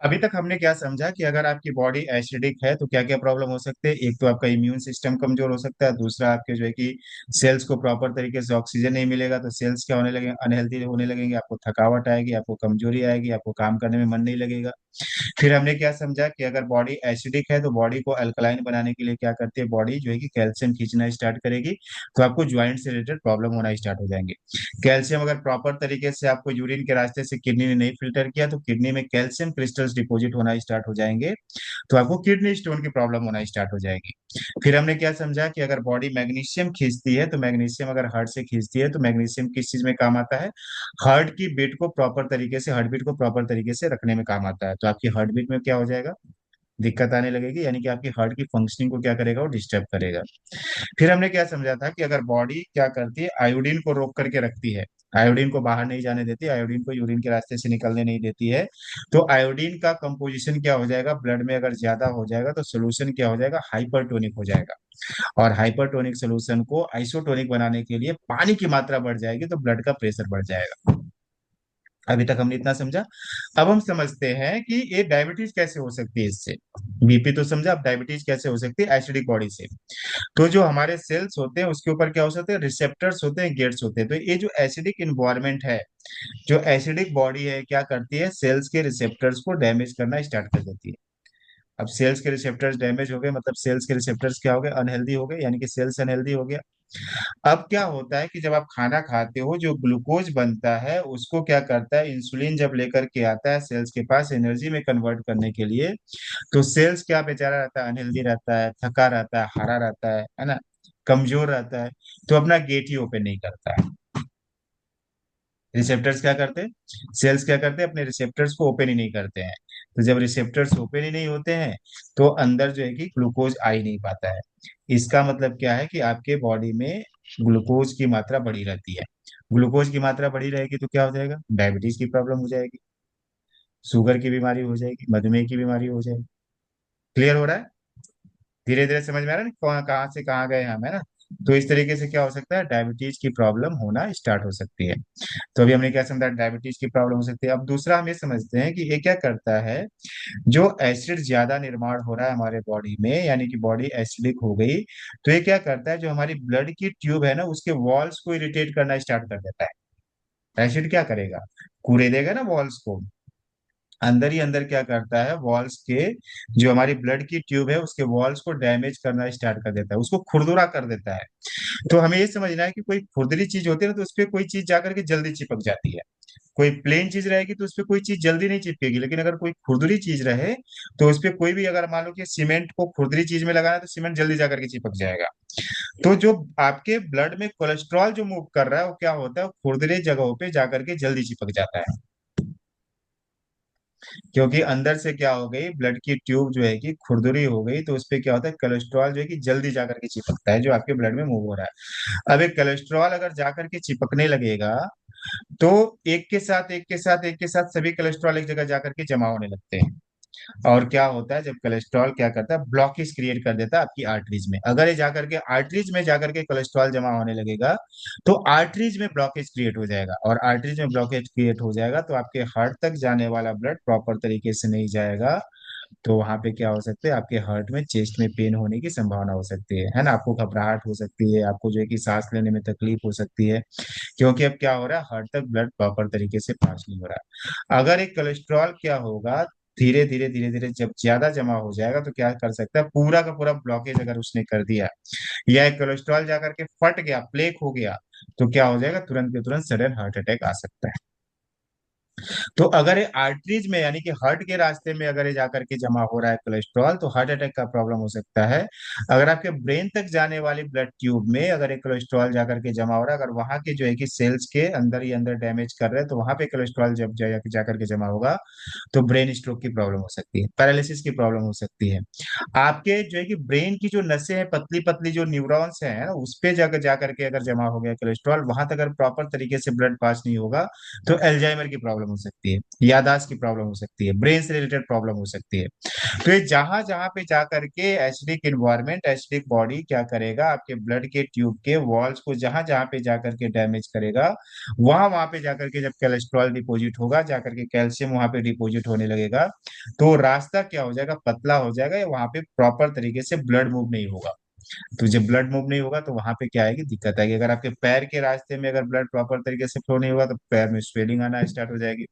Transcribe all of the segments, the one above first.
अभी तक हमने क्या समझा कि अगर आपकी बॉडी एसिडिक है तो क्या क्या प्रॉब्लम हो सकते हैं। एक तो आपका इम्यून सिस्टम कमजोर हो सकता है, दूसरा आपके जो है कि सेल्स को प्रॉपर तरीके से ऑक्सीजन नहीं मिलेगा तो सेल्स क्या होने लगेंगे, अनहेल्दी होने लगेंगे, आपको थकावट आएगी, आपको कमजोरी आएगी, आपको काम करने में मन नहीं लगेगा। फिर हमने क्या समझा कि अगर बॉडी एसिडिक है तो बॉडी को अल्कलाइन बनाने के लिए क्या करती है, बॉडी जो है कि कैल्शियम खींचना स्टार्ट करेगी, तो आपको ज्वाइंट से रिलेटेड प्रॉब्लम होना स्टार्ट हो जाएंगे। कैल्शियम अगर प्रॉपर तरीके से आपको यूरिन के रास्ते से किडनी ने नहीं फिल्टर किया तो किडनी में कैल्शियम क्रिस्टल्स डिपॉजिट होना स्टार्ट हो जाएंगे, तो आपको किडनी स्टोन की प्रॉब्लम होना स्टार्ट हो जाएगी। फिर हमने क्या समझा कि अगर बॉडी मैग्नीशियम खींचती है तो मैग्नीशियम अगर हार्ट से खींचती है तो मैग्नीशियम किस चीज में काम आता है, हार्ट की बीट को प्रॉपर तरीके से, हार्ट बीट को प्रॉपर तरीके से रखने में काम आता है। तो आपकी हार्ट बीट में क्या हो जाएगा, दिक्कत आने लगेगी, यानी कि आपकी हार्ट की फंक्शनिंग को क्या करेगा, वो डिस्टर्ब करेगा। फिर हमने क्या समझा था कि अगर बॉडी क्या करती है, आयोडीन को रोक करके रखती है, आयोडीन को बाहर नहीं जाने देती, आयोडीन को यूरिन के रास्ते से निकलने नहीं देती है, तो आयोडीन का कंपोजिशन क्या हो जाएगा, ब्लड में अगर ज्यादा हो जाएगा तो सोल्यूशन क्या हो जाएगा, हाइपरटोनिक हो जाएगा। और हाइपरटोनिक सोल्यूशन को आइसोटोनिक बनाने के लिए पानी की मात्रा बढ़ जाएगी तो ब्लड का प्रेशर बढ़ जाएगा। अभी तक हमने इतना समझा। अब हम समझते हैं कि ये डायबिटीज कैसे हो सकती है इससे। बीपी तो समझा, अब डायबिटीज कैसे हो सकती है एसिडिक बॉडी से। तो जो हमारे सेल्स होते हैं उसके ऊपर क्या हो सकते हैं, रिसेप्टर्स होते हैं, गेट्स होते हैं। तो ये जो एसिडिक इन्वायरमेंट है, जो एसिडिक बॉडी है, क्या करती है, सेल्स के रिसेप्टर्स को डैमेज करना स्टार्ट कर देती है। अब सेल्स के रिसेप्टर्स डैमेज हो गए मतलब सेल्स के रिसेप्टर्स क्या हो गए, अनहेल्दी हो गए, यानी कि सेल्स अनहेल्दी हो गया। अब क्या होता है कि जब आप खाना खाते हो जो ग्लूकोज बनता है उसको क्या करता है, इंसुलिन जब लेकर के आता है सेल्स के पास एनर्जी में कन्वर्ट करने के लिए, तो सेल्स क्या बेचारा रहता है, अनहेल्दी रहता है, थका रहता है, हारा रहता है ना, कमजोर रहता है, तो अपना गेट ही ओपन नहीं करता है। रिसेप्टर्स क्या करते हैं, सेल्स क्या करते हैं, अपने रिसेप्टर्स को ओपन ही नहीं करते हैं। तो जब रिसेप्टर्स ओपन ही नहीं होते हैं तो अंदर जो है कि ग्लूकोज आ ही नहीं पाता है। इसका मतलब क्या है कि आपके बॉडी में ग्लूकोज की मात्रा बढ़ी रहती है। ग्लूकोज की मात्रा बढ़ी रहेगी तो क्या हो जाएगा, डायबिटीज की प्रॉब्लम हो जाएगी, शुगर की बीमारी हो जाएगी, मधुमेह की बीमारी हो जाएगी। क्लियर हो रहा है, धीरे धीरे समझ में आ रहा है ना कहाँ कहाँ से कहाँ गए हम, है ना। तो इस तरीके से क्या हो सकता है, डायबिटीज की प्रॉब्लम होना स्टार्ट हो सकती है। तो अभी हमने क्या समझा, डायबिटीज की प्रॉब्लम हो सकती है। अब दूसरा हम ये समझते हैं कि ये क्या करता है, जो एसिड ज्यादा निर्माण हो रहा है हमारे बॉडी में, यानी कि बॉडी एसिडिक हो गई, तो ये क्या करता है, जो हमारी ब्लड की ट्यूब है ना उसके वॉल्स को इरिटेट करना स्टार्ट कर देता है। एसिड क्या करेगा, कुरेदेगा ना वॉल्स को, अंदर ही अंदर क्या करता है, वॉल्स के, जो हमारी ब्लड की ट्यूब है उसके वॉल्स को डैमेज करना स्टार्ट कर देता है, उसको खुरदुरा कर देता है। तो हमें ये समझना है कि कोई खुरदरी चीज होती है ना तो उस पर कोई चीज जाकर के जल्दी चिपक जाती है। कोई प्लेन चीज रहेगी तो उस पर कोई चीज जल्दी नहीं चिपकेगी, लेकिन अगर कोई खुरदरी चीज रहे तो उस पर कोई भी, अगर मान लो कि सीमेंट को खुरदरी चीज में लगाना है तो सीमेंट जल्दी जाकर के चिपक जाएगा। तो जो आपके ब्लड में कोलेस्ट्रॉल जो मूव कर रहा है वो क्या होता है, वो खुरदरे जगहों पे जाकर के जल्दी चिपक जाता है। क्योंकि अंदर से क्या हो गई, ब्लड की ट्यूब जो है कि खुरदुरी हो गई, तो उस पे क्या होता है, कोलेस्ट्रॉल जो है कि जल्दी जाकर के चिपकता है जो आपके ब्लड में मूव हो रहा है। अब एक कोलेस्ट्रॉल अगर जाकर के चिपकने लगेगा तो एक के साथ एक के साथ एक के साथ सभी कोलेस्ट्रॉल एक जगह जाकर के जमा होने लगते हैं। और क्या होता है, जब कोलेस्ट्रॉल क्या करता है, ब्लॉकेज क्रिएट कर देता है आपकी आर्टरीज में। अगर ये जाकर के आर्टरीज में जाकर के कोलेस्ट्रॉल जमा होने लगेगा तो आर्टरीज में ब्लॉकेज क्रिएट हो जाएगा, और आर्टरीज में ब्लॉकेज क्रिएट हो जाएगा तो आपके हार्ट तक जाने वाला ब्लड प्रॉपर तरीके से नहीं जाएगा। तो वहां पे क्या हो सकता है, आपके हार्ट में, चेस्ट में पेन होने की संभावना हो सकती है ना, आपको घबराहट हो सकती है, आपको जो है कि सांस लेने में तकलीफ हो सकती है। क्योंकि अब क्या हो रहा है, हार्ट तक ब्लड प्रॉपर तरीके से पास नहीं हो रहा। अगर एक कोलेस्ट्रॉल क्या होगा, धीरे धीरे धीरे धीरे जब ज्यादा जमा हो जाएगा तो क्या कर सकता है, पूरा का पूरा ब्लॉकेज अगर उसने कर दिया, या एक कोलेस्ट्रॉल जाकर के फट गया, प्लेक हो गया, तो क्या हो जाएगा, तुरंत के तुरंत सडन हार्ट अटैक आ सकता है। तो अगर ये आर्टरीज में, यानी कि हार्ट के रास्ते में अगर ये जाकर के जमा हो रहा है कोलेस्ट्रॉल, तो हार्ट अटैक का प्रॉब्लम हो सकता है। अगर आपके ब्रेन तक जाने वाली ब्लड ट्यूब में अगर ये कोलेस्ट्रॉल जाकर के जमा हो रहा है, अगर वहां के जो है कि सेल्स के अंदर ही अंदर डैमेज कर रहे हैं, तो वहां पे कोलेस्ट्रॉल जब जाकर के जमा होगा तो ब्रेन स्ट्रोक की प्रॉब्लम हो सकती है, पैरालिसिस की प्रॉब्लम हो सकती है। आपके जो है कि ब्रेन की जो नसें हैं, पतली पतली जो न्यूरॉन्स हैं ना, उस पे जाकर जाकर के अगर जमा हो गया कोलेस्ट्रॉल, वहां तक अगर प्रॉपर तरीके से ब्लड पास नहीं होगा तो एल्जाइमर की प्रॉब्लम हो सकती है। सकती है, याददाश्त की प्रॉब्लम हो सकती है, ब्रेन से रिलेटेड प्रॉब्लम हो सकती है। तो ये जहां जहां पे जा करके एसिडिक इन्वायरमेंट, एसिडिक बॉडी क्या करेगा, आपके ब्लड के ट्यूब के वॉल्स को जहां जहां पे जा करके डैमेज करेगा, वहां वहां पे जा करके जब कोलेस्ट्रॉल डिपोजिट होगा, जा करके कैल्शियम वहां पे डिपोजिट होने लगेगा, तो रास्ता क्या हो जाएगा, पतला हो जाएगा, या वहां पे प्रॉपर तरीके से ब्लड मूव नहीं होगा। तो जब ब्लड मूव नहीं होगा तो वहां पे क्या आएगी, दिक्कत आएगी। अगर आपके पैर के रास्ते में अगर ब्लड प्रॉपर तरीके से फ्लो नहीं होगा तो पैर में स्वेलिंग आना स्टार्ट हो जाएगी,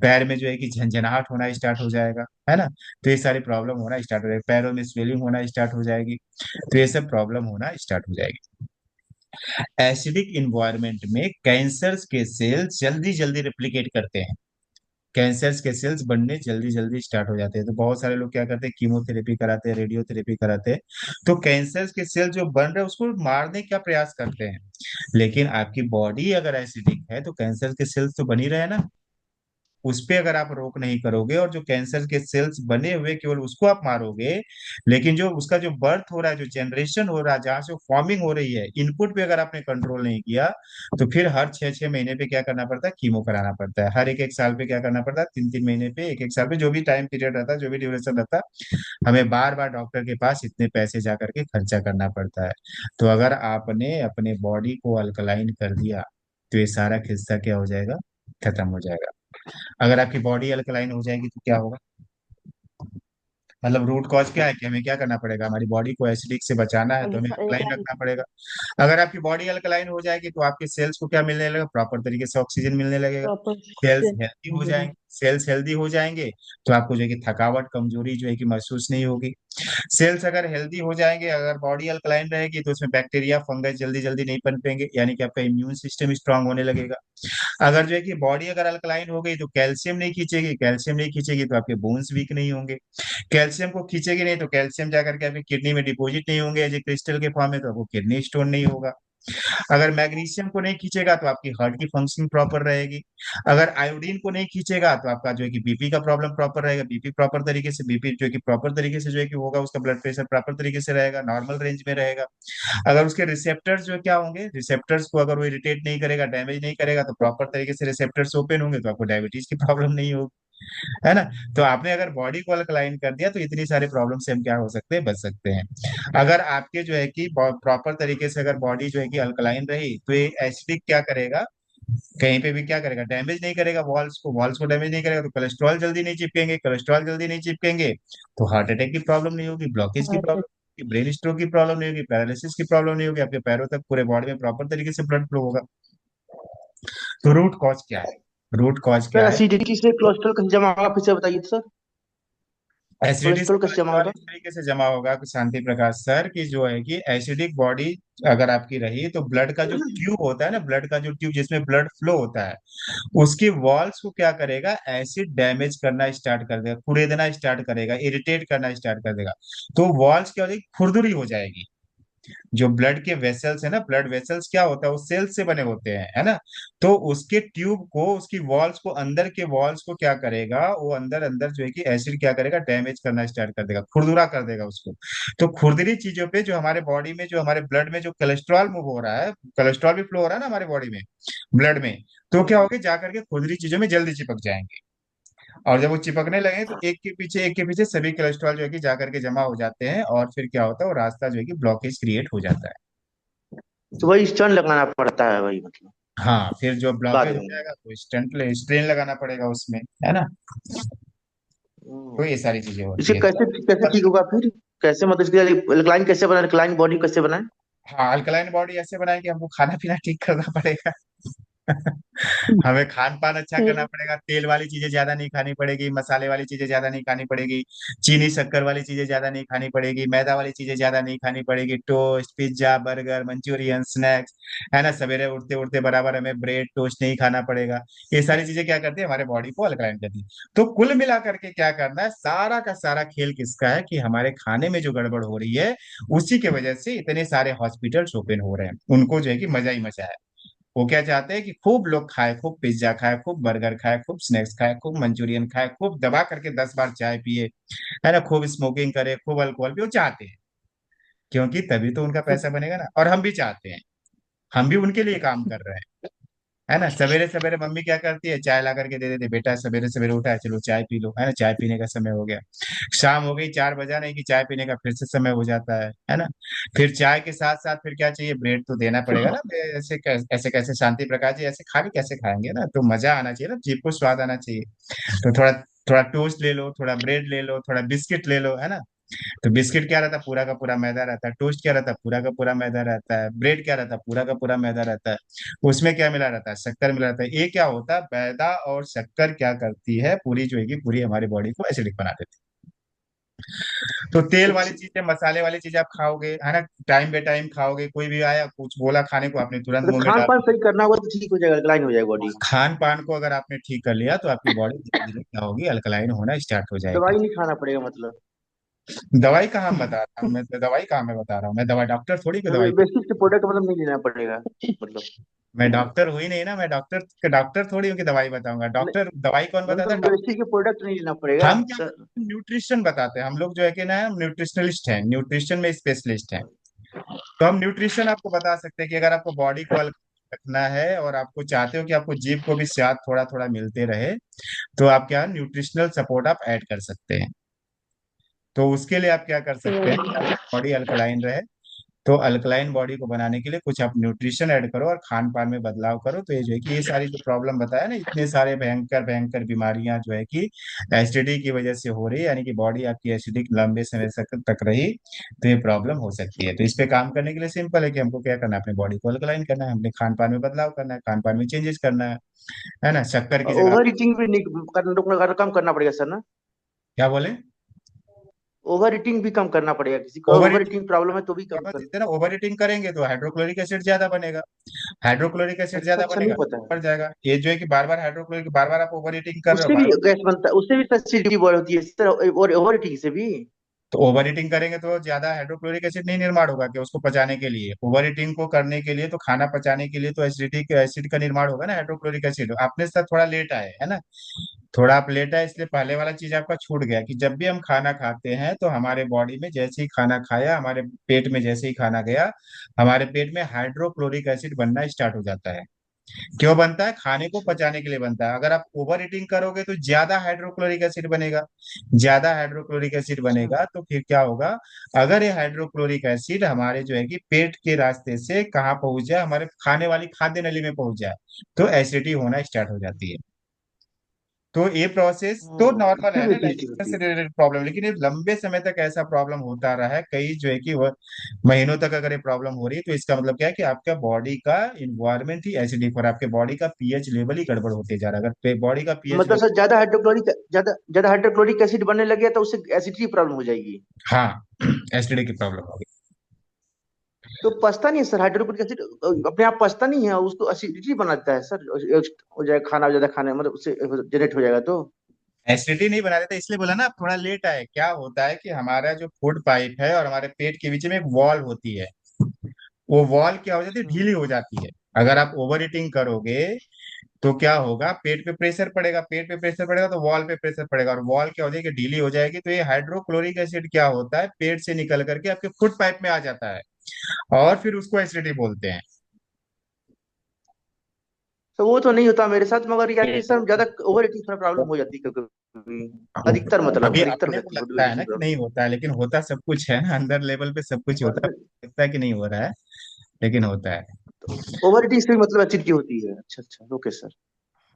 पैर में जो है कि झंझनाहट होना स्टार्ट हो जाएगा, है ना। तो ये सारी प्रॉब्लम होना स्टार्ट हो जाएगी, पैरों में स्वेलिंग होना स्टार्ट हो जाएगी, तो ये सब प्रॉब्लम होना स्टार्ट हो जाएगी। एसिडिक इन्वायरमेंट में कैंसर्स के सेल्स जल्दी जल्दी रेप्लिकेट करते हैं, कैंसर्स के सेल्स बनने जल्दी जल्दी स्टार्ट हो जाते हैं। तो बहुत सारे लोग क्या करते हैं, कीमोथेरेपी कराते हैं, रेडियोथेरेपी कराते हैं, तो कैंसर्स के सेल जो बन रहे हैं उसको मारने का प्रयास करते हैं। लेकिन आपकी बॉडी अगर एसिडिक है तो कैंसर के सेल्स तो बन ही रहे हैं ना, उस पे अगर आप रोक नहीं करोगे और जो कैंसर के सेल्स बने हुए केवल उसको आप मारोगे, लेकिन जो उसका जो बर्थ हो रहा है, जो जनरेशन हो रहा है, जहां से फॉर्मिंग हो रही है, इनपुट पे अगर आपने कंट्रोल नहीं किया, तो फिर हर 6 6 महीने पे क्या करना पड़ता है, कीमो कराना पड़ता है, हर एक एक साल पे क्या करना पड़ता है, 3 3 महीने पे, एक एक साल पे, जो भी टाइम पीरियड रहता है, जो भी ड्यूरेशन रहता है, हमें बार बार डॉक्टर के पास इतने पैसे जा करके खर्चा करना पड़ता है। तो अगर आपने अपने बॉडी को अल्कलाइन कर दिया तो ये सारा किस्सा क्या हो जाएगा, खत्म हो जाएगा। अगर आपकी बॉडी अल्कलाइन हो जाएगी तो क्या होगा, मतलब रूट कॉज क्या है कि हमें क्या करना पड़ेगा, हमारी बॉडी को एसिडिक से बचाना है तो हमें अल्कलाइन रखना पड़ेगा। अगर आपकी बॉडी अल्कलाइन हो जाएगी तो आपके सेल्स को क्या मिलने लगेगा, प्रॉपर तरीके से ऑक्सीजन मिलने लगेगा, प्रॉपर। सेल्स हेल्दी हो जाएंगे, सेल्स हेल्दी हो जाएंगे, तो आपको जो है कि थकावट कमजोरी जो है कि महसूस नहीं होगी। सेल्स अगर हेल्दी हो जाएंगे, अगर बॉडी अल्कलाइन रहेगी तो उसमें बैक्टीरिया फंगस जल्दी जल्दी नहीं पनपेंगे, यानी कि आपका इम्यून सिस्टम स्ट्रांग होने लगेगा। अगर जो है कि बॉडी अगर अल्कलाइन हो गई तो कैल्शियम नहीं खींचेगी, कैल्शियम नहीं खींचेगी तो आपके बोन्स वीक नहीं होंगे, कैल्शियम को खींचेगी नहीं तो कैल्शियम जाकर के आपकी किडनी में डिपॉजिट नहीं होंगे एज ए क्रिस्टल के फॉर्म में, तो आपको किडनी स्टोन नहीं होगा। अगर मैग्नीशियम को नहीं खींचेगा तो आपकी हार्ट की फंक्शनिंग प्रॉपर रहेगी। अगर आयोडीन को नहीं खींचेगा तो आपका जो है कि बीपी का प्रॉब्लम प्रॉपर रहेगा, बीपी प्रॉपर तरीके से, बीपी जो है कि प्रॉपर तरीके से जो है कि होगा, उसका ब्लड प्रेशर प्रॉपर तरीके से रहेगा, नॉर्मल रेंज में रहेगा। अगर उसके रिसेप्टर्स जो क्या होंगे, रिसेप्टर्स को अगर वो इरिटेट नहीं करेगा, डैमेज नहीं करेगा, तो प्रॉपर तरीके से रिसेप्टर्स ओपन होंगे, तो आपको डायबिटीज की प्रॉब्लम नहीं होगी, है ना। तो आपने अगर बॉडी को अल्कलाइन कर दिया तो इतनी सारी प्रॉब्लम से हम क्या हो सकते हैं, बच सकते हैं। अगर आपके जो है कि प्रॉपर तरीके से अगर बॉडी जो है कि अल्कलाइन रही तो ये एसिडिक क्या करेगा, कहीं पे भी क्या करेगा, डैमेज नहीं करेगा वॉल्स को, वॉल्स को डैमेज नहीं करेगा तो कोलेस्ट्रॉल जल्दी नहीं चिपकेंगे, कोलेस्ट्रॉल जल्दी नहीं चिपकेंगे तो हार्ट अटैक की प्रॉब्लम नहीं होगी, ब्लॉकेज की प्रॉब्लम, ब्रेन स्ट्रोक की प्रॉब्लम नहीं होगी, पैरालिसिस की प्रॉब्लम नहीं होगी, आपके पैरों तक पूरे बॉडी में प्रॉपर तरीके से ब्लड फ्लो होगा। तो रूट कॉज क्या है, रूट कॉज सर क्या है, एसिडिटी से कोलेस्ट्रॉल कैसे जमा होगा, फिर से बताइए तो सर। एसिडिटी से कोलेस्ट्रॉल कैसे जमा कोलेस्ट्रॉल होगा? इस तरीके से जमा होगा कि शांति प्रकाश सर, की जो है कि एसिडिक बॉडी अगर आपकी रही तो ब्लड का जो ट्यूब होता है ना, ब्लड का जो ट्यूब जिसमें ब्लड फ्लो होता है, उसकी वॉल्स को क्या करेगा, एसिड डैमेज करना स्टार्ट कर देगा, कुरेदना स्टार्ट करेगा, इरिटेट करना स्टार्ट कर देगा। तो वॉल्स क्या हो जाएगी, खुरदुरी हो जाएगी। जो ब्लड के वेसल्स है ना, ब्लड वेसल्स क्या होता है, वो सेल्स से बने होते हैं, है ना। तो उसके ट्यूब को, उसकी वॉल्स को, अंदर के वॉल्स को क्या करेगा, वो अंदर अंदर जो है कि एसिड क्या करेगा, डैमेज करना स्टार्ट कर देगा, खुरदुरा कर देगा उसको। तो खुरदरी चीजों पे जो हमारे बॉडी में, जो हमारे ब्लड में जो कोलेस्ट्रॉल मूव हो रहा है, कोलेस्ट्रॉल भी फ्लो हो रहा है ना हमारे बॉडी में, ब्लड में, तो क्या होगा, जाकर के खुरदरी चीजों में जल्दी चिपक जाएंगे। और जब वो चिपकने लगे तो एक के पीछे सभी कोलेस्ट्रॉल जो है कि जाकर के जमा हो जाते हैं, और फिर क्या होता है, वो रास्ता जो है कि ब्लॉकेज क्रिएट हो जाता है। तो वही स्टंट लगाना पड़ता है वही मतलब, हाँ, फिर जो बाद ब्लॉकेज हो में। जाएगा तो स्ट्रेन लगाना पड़ेगा उसमें, है ना। तो ये सारी चीजें इसे होती है। कैसे कैसे ठीक होगा फिर? कैसे मतलब इसके रिक्लाइन कैसे बनाए, रिक्लाइन बॉडी कैसे बनाए? हाँ, अल्कलाइन बॉडी ऐसे बनाए कि हमको खाना पीना ठीक करना पड़ेगा। हमें खान पान अच्छा करना पड़ेगा, तेल वाली चीजें ज्यादा नहीं खानी पड़ेगी, मसाले वाली चीजें ज्यादा नहीं खानी पड़ेगी, चीनी शक्कर वाली चीजें ज्यादा नहीं खानी पड़ेगी, मैदा वाली चीजें ज्यादा नहीं खानी पड़ेगी, toast pizza burger Manchurian snacks, है ना, सवेरे उठते उठते बराबर हमें ब्रेड टोस्ट नहीं खाना पड़ेगा। ये सारी चीजें क्या करती है, हमारे बॉडी को अल्कलाइन करती है। तो कुल मिला करके क्या करना है, सारा का सारा खेल किसका है, कि हमारे खाने में जो गड़बड़ हो रही है, उसी की वजह से इतने सारे हॉस्पिटल्स ओपन हो रहे हैं, उनको जो है कि मजा ही मजा है। वो क्या चाहते हैं कि खूब लोग खाए, खूब पिज्जा खाए, खूब बर्गर खाए, खूब स्नैक्स खाए, खूब मंचूरियन खाए, खूब दबा करके 10 बार चाय पिए, है ना, खूब स्मोकिंग करे, खूब अल्कोहल पिए, वो चाहते हैं, क्योंकि तभी तो उनका पैसा बनेगा ना, और हम भी चाहते हैं, हम भी उनके लिए काम कर रहे हैं, है ना। सवेरे सवेरे मम्मी क्या करती है, चाय ला करके दे देती है, बेटा सवेरे सवेरे उठा है, चलो चाय पी लो, है ना, चाय पीने का समय हो गया। शाम हो गई, 4 बजा नहीं कि चाय पीने का फिर से समय हो जाता है ना। फिर चाय के साथ साथ फिर क्या चाहिए, ब्रेड तो देना पड़ेगा ना। ऐसे कैसे शांति प्रकाश जी ऐसे खाली कैसे खाएंगे ना, तो मजा आना चाहिए ना, जीभ को स्वाद आना चाहिए। तो थोड़ा थोड़ा टोस्ट ले लो, थोड़ा ब्रेड ले लो, थोड़ा बिस्किट ले लो, है ना। तो बिस्किट क्या रहता है, पूरा का पूरा मैदा रहता है। टोस्ट क्या रहता है, पूरा का पूरा मैदा रहता है। ब्रेड क्या रहता है, पूरा का पूरा मैदा रहता है। उसमें क्या मिला रहता है, शक्कर मिला रहता है। ये क्या होता है, मैदा और शक्कर क्या करती है, पूरी जो है कि पूरी हमारी बॉडी को एसिडिक बना देती है। तो तेल वाली अच्छा, चीजें, मसाले वाली चीजें आप खाओगे, है ना, टाइम बे टाइम खाओगे, कोई भी आया कुछ बोला खाने को, आपने तुरंत मतलब मुंह में खान डाल। पान सही करना होगा तो ठीक हो जाएगा, अल्कलाइन हो जाएगा बॉडी। खान पान को अगर आपने ठीक कर लिया तो आपकी बॉडी धीरे धीरे क्या होगी, अल्कलाइन होना स्टार्ट हो जाएगी। दवाई नहीं खाना पड़ेगा मतलब। दवाई कहाँ बता रहा हूँ मैं, तो दवाई कहाँ मैं बता रहा हूँ, मैं दवा डॉक्टर थोड़ी को दवाई। बेसिक के प्रोडक्ट मतलब नहीं लेना पड़ेगा मतलब। मैं डॉक्टर हुई नहीं ना, मैं डॉक्टर थोड़ी हूँ कि दवाई बताऊंगा। नहीं, डॉक्टर दवाई कौन बताता है, मतलब डॉक्टर। बेसिक के प्रोडक्ट नहीं लेना पड़ेगा हम क्या सर। न्यूट्रिशन बताते हैं, हम लोग जो है कि ना न्यूट्रिशनलिस्ट हैं, न्यूट्रिशन में स्पेशलिस्ट हैं। तो हम न्यूट्रिशन आपको बता सकते हैं कि अगर आपको बॉडी को हल्का रखना है और आपको चाहते हो कि आपको जीभ को भी स्वाद थोड़ा थोड़ा मिलते रहे, तो आप क्या न्यूट्रिशनल सपोर्ट आप ऐड कर सकते हैं। तो उसके लिए आप क्या कर सकते हैं, बॉडी अल्कलाइन रहे। तो अल्कलाइन बॉडी को बनाने के लिए कुछ आप न्यूट्रिशन ऐड करो और खान पान में बदलाव करो, तो ये जो है कि ये सारी जो प्रॉब्लम बताया ना, इतने सारे भयंकर भयंकर बीमारियां जो है कि एसिडिटी की वजह से हो रही है, यानी कि बॉडी आपकी एसिडिक लंबे समय तक रही, तो ये प्रॉब्लम हो सकती है। तो इस पे काम करने के लिए सिंपल है कि हमको क्या करना है, अपनी बॉडी को अल्कलाइन करना है, अपने खान पान में बदलाव करना है, खान पान में चेंजेस करना है ना, शक्कर की जगह। ओवर ईटिंग भी नहीं कम करना पड़ेगा सर ना। क्या बोले। ओवर ईटिंग भी कम करना पड़ेगा, किसी को over over eating, eating problem है तो भी कम कर। जितने ना ओवर ईटिंग करेंगे तो हाइड्रोक्लोरिक एसिड ज्यादा बनेगा। हाइड्रोक्लोरिक एसिड अच्छा ज्यादा अच्छा, नहीं बनेगा, पता है। बढ़ जाएगा। ये जो है कि बार बार हाइड्रोक्लोरिक, बार बार आप ओवर ईटिंग कर रहे हो, उससे भी बार बार। गैस बनता है, उससे भी एसिडिटी बढ़ होती है सर, और ओवर ईटिंग से भी। तो ओवर ईटिंग करेंगे तो ज्यादा हाइड्रोक्लोरिक एसिड नहीं निर्माण होगा कि उसको पचाने के लिए, ओवर ईटिंग को करने के लिए तो खाना पचाने के लिए तो एसिडिक एसिड का निर्माण होगा ना, हाइड्रोक्लोरिक एसिड। आपने सर थोड़ा लेट आए, है ना, थोड़ा आप लेट आए, इसलिए पहले वाला चीज आपका छूट गया कि जब भी हम खाना खाते हैं तो हमारे बॉडी में जैसे ही खाना खाया, हमारे पेट में जैसे ही खाना गया, हमारे पेट में हाइड्रोक्लोरिक एसिड बनना स्टार्ट हो जाता है। क्यों बनता है, खाने को अच्छा। पचाने के लिए बनता है। अगर आप ओवर ईटिंग करोगे तो ज्यादा हाइड्रोक्लोरिक एसिड बनेगा। ज्यादा हाइड्रोक्लोरिक एसिड अच्छा। बनेगा तो फिर क्या होगा, अगर ये हाइड्रोक्लोरिक एसिड हमारे जो है कि पेट के रास्ते से कहाँ पहुंच जाए, हमारे खाने वाली खाद्य नली में पहुंच जाए, तो एसिडिटी होना स्टार्ट हो जाती है। तो ये प्रोसेस तो नॉर्मल इससे है भी ना, एसिडिटी डाइजेशन होती से है। रिलेटेड प्रॉब्लम, लेकिन ये लंबे समय तक ऐसा प्रॉब्लम होता रहा है, कई जो है कि वो महीनों तक अगर ये प्रॉब्लम हो रही है, तो इसका मतलब क्या है कि आपका बॉडी का इन्वायरमेंट ही एसिडिक और आपके बॉडी का पीएच लेवल ही गड़बड़ होते जा रहा है। अगर बॉडी का पीएच मतलब लेवल, सर ज्यादा ज्यादा हाइड्रोक्लोरिक एसिड बनने लगे तो उससे एसिडिटी प्रॉब्लम हो जाएगी। हाँ एसिडिक की प्रॉब्लम होगी। तो पचता नहीं है सर हाइड्रोक्लोरिक एसिड, अपने आप पचता नहीं है, उसको एसिडिटी बनाता है सर। हो जाएगा खाना ज्यादा खाने मतलब उससे जनरेट हो जाएगा तो। एसिडिटी नहीं बना देता, इसलिए बोला ना आप थोड़ा लेट आए। क्या होता है कि हमारा जो फूड पाइप है और हमारे पेट के बीच में एक वॉल होती है, वो वॉल क्या हो जाती है, अच्छा। ढीली हो जाती है। अगर आप ओवर ईटिंग करोगे तो क्या होगा, पेट पे प्रेशर पड़ेगा, पेट पे प्रेशर पड़ेगा तो वॉल पे प्रेशर पड़ेगा, और वॉल क्या हो जाएगी, ढीली हो जाएगी। तो ये हाइड्रोक्लोरिक एसिड क्या होता है, पेट से निकल करके आपके फुट पाइप में आ जाता है, और फिर उसको एसिडिटी बोलते हैं। तो वो तो नहीं होता मेरे साथ, मगर क्या कि सर ज्यादा ओवर ईटिंग थोड़ा प्रॉब्लम हो जाती है कभी कभी। अधिकतर अभी मतलब अधिकतर हो अपने को जाती है लगता है ना ऐसी कि नहीं प्रॉब्लम। होता है, लेकिन होता सब कुछ है ना, अंदर लेवल पे सब कुछ होता है। लगता है कि नहीं हो रहा है, लेकिन होता है। ओवर ईटिंग से भी मतलब एसिडिटी होती है, अच्छा अच्छा, ओके सर।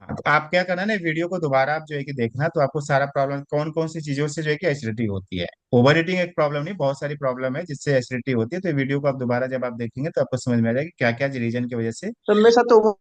हाँ, तो आप क्या करना ना, वीडियो को दोबारा आप जो है कि देखना, तो आपको सारा प्रॉब्लम कौन कौन सी चीजों से जो है कि एसिडिटी होती है। ओवर ईटिंग एक प्रॉब्लम नहीं, बहुत सारी प्रॉब्लम है जिससे एसिडिटी होती है। तो वीडियो को आप दोबारा जब आप देखेंगे तो आपको समझ में आ जाएगा कि क्या क्या रीजन की वजह से। तो मेरे साथ तो